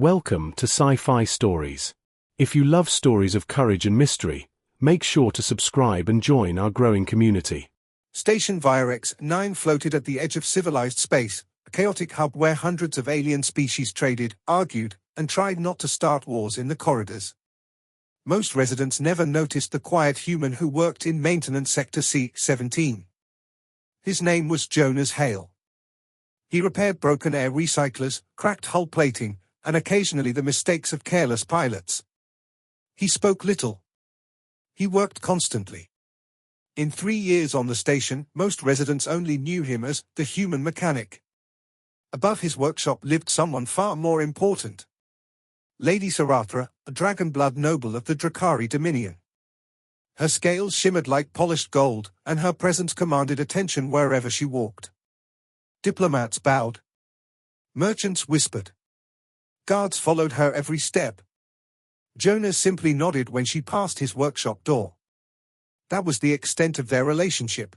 Welcome to Sci-Fi Stories. If you love stories of courage and mystery, make sure to subscribe and join our growing community. Station Virex-9 floated at the edge of civilized space, a chaotic hub where hundreds of alien species traded, argued, and tried not to start wars in the corridors. Most residents never noticed the quiet human who worked in Maintenance Sector C-17. His name was Jonas Hale. He repaired broken air recyclers, cracked hull plating, and occasionally the mistakes of careless pilots. He spoke little. He worked constantly. In 3 years on the station, most residents only knew him as the human mechanic. Above his workshop lived someone far more important. Lady Sarathra, a dragon-blood noble of the Drakari Dominion. Her scales shimmered like polished gold, and her presence commanded attention wherever she walked. Diplomats bowed. Merchants whispered. Guards followed her every step. Jonas simply nodded when she passed his workshop door. That was the extent of their relationship.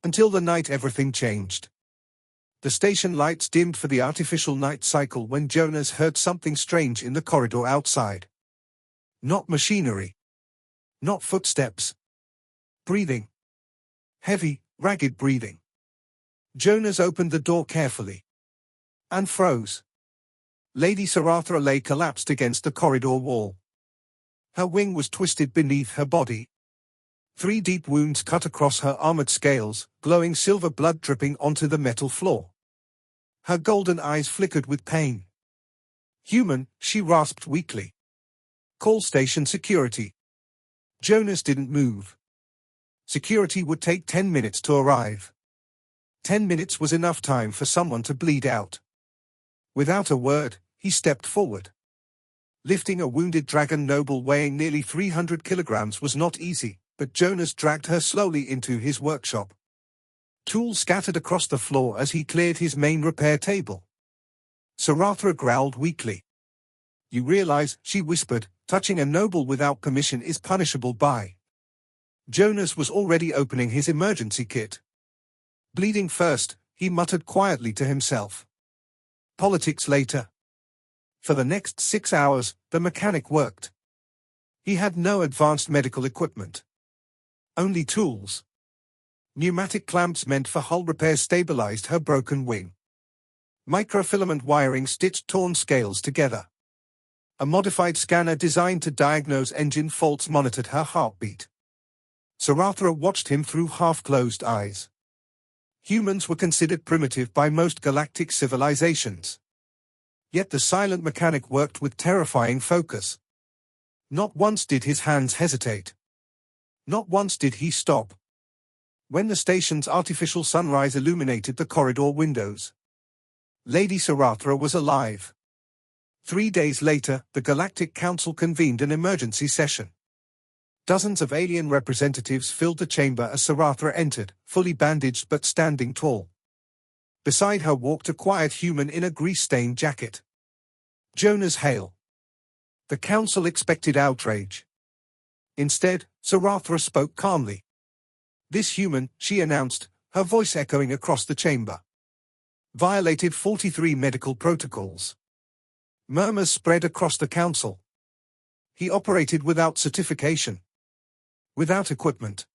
Until the night everything changed. The station lights dimmed for the artificial night cycle when Jonas heard something strange in the corridor outside. Not machinery. Not footsteps. Breathing. Heavy, ragged breathing. Jonas opened the door carefully. And froze. Lady Sarathra lay collapsed against the corridor wall. Her wing was twisted beneath her body. 3 deep wounds cut across her armored scales, glowing silver blood dripping onto the metal floor. Her golden eyes flickered with pain. Human, she rasped weakly. Call station security. Jonas didn't move. Security would take 10 minutes to arrive. 10 minutes was enough time for someone to bleed out. Without a word, he stepped forward. Lifting a wounded dragon noble weighing nearly 300 kilograms was not easy, but Jonas dragged her slowly into his workshop. Tools scattered across the floor as he cleared his main repair table. Sarathra growled weakly. You realize, she whispered, touching a noble without permission is punishable by. Jonas was already opening his emergency kit. Bleeding first, he muttered quietly to himself. Politics later. For the next 6 hours, the mechanic worked. He had no advanced medical equipment. Only tools. Pneumatic clamps meant for hull repair stabilized her broken wing. Microfilament wiring stitched torn scales together. A modified scanner designed to diagnose engine faults monitored her heartbeat. Sarathra watched him through half-closed eyes. Humans were considered primitive by most galactic civilizations. Yet the silent mechanic worked with terrifying focus. Not once did his hands hesitate. Not once did he stop. When the station's artificial sunrise illuminated the corridor windows, Lady Sarathra was alive. 3 days later, the Galactic Council convened an emergency session. Dozens of alien representatives filled the chamber as Sarathra entered, fully bandaged but standing tall. Beside her walked a quiet human in a grease-stained jacket. Jonas Hale. The council expected outrage. Instead, Sarathra spoke calmly. This human, she announced, her voice echoing across the chamber, violated 43 medical protocols. Murmurs spread across the council. He operated without certification. Without equipment.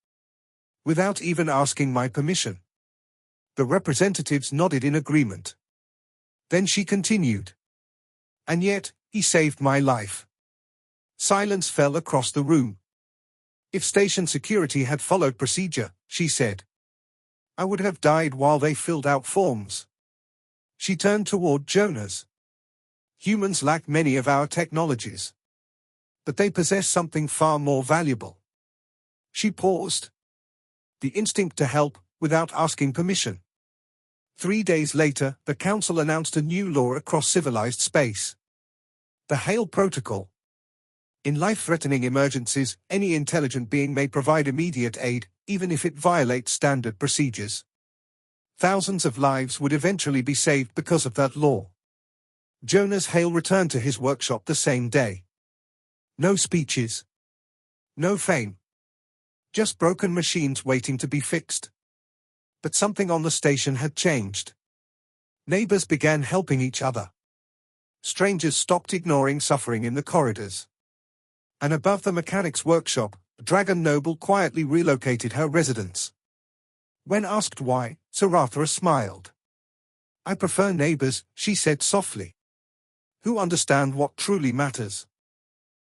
Without even asking my permission. The representatives nodded in agreement. Then she continued. And yet, he saved my life. Silence fell across the room. If station security had followed procedure, she said, I would have died while they filled out forms. She turned toward Jonas. Humans lack many of our technologies. But they possess something far more valuable. She paused. The instinct to help, without asking permission. 3 days later, the council announced a new law across civilized space. The Hale Protocol. In life-threatening emergencies, any intelligent being may provide immediate aid, even if it violates standard procedures. Thousands of lives would eventually be saved because of that law. Jonas Hale returned to his workshop the same day. No speeches. No fame. Just broken machines waiting to be fixed. But something on the station had changed. Neighbors began helping each other. strangers stopped ignoring suffering in the corridors. And above the mechanic's workshop, Dragon Noble quietly relocated her residence. When asked why, Sarathra smiled. "I prefer neighbors," she said softly, "who understand what truly matters."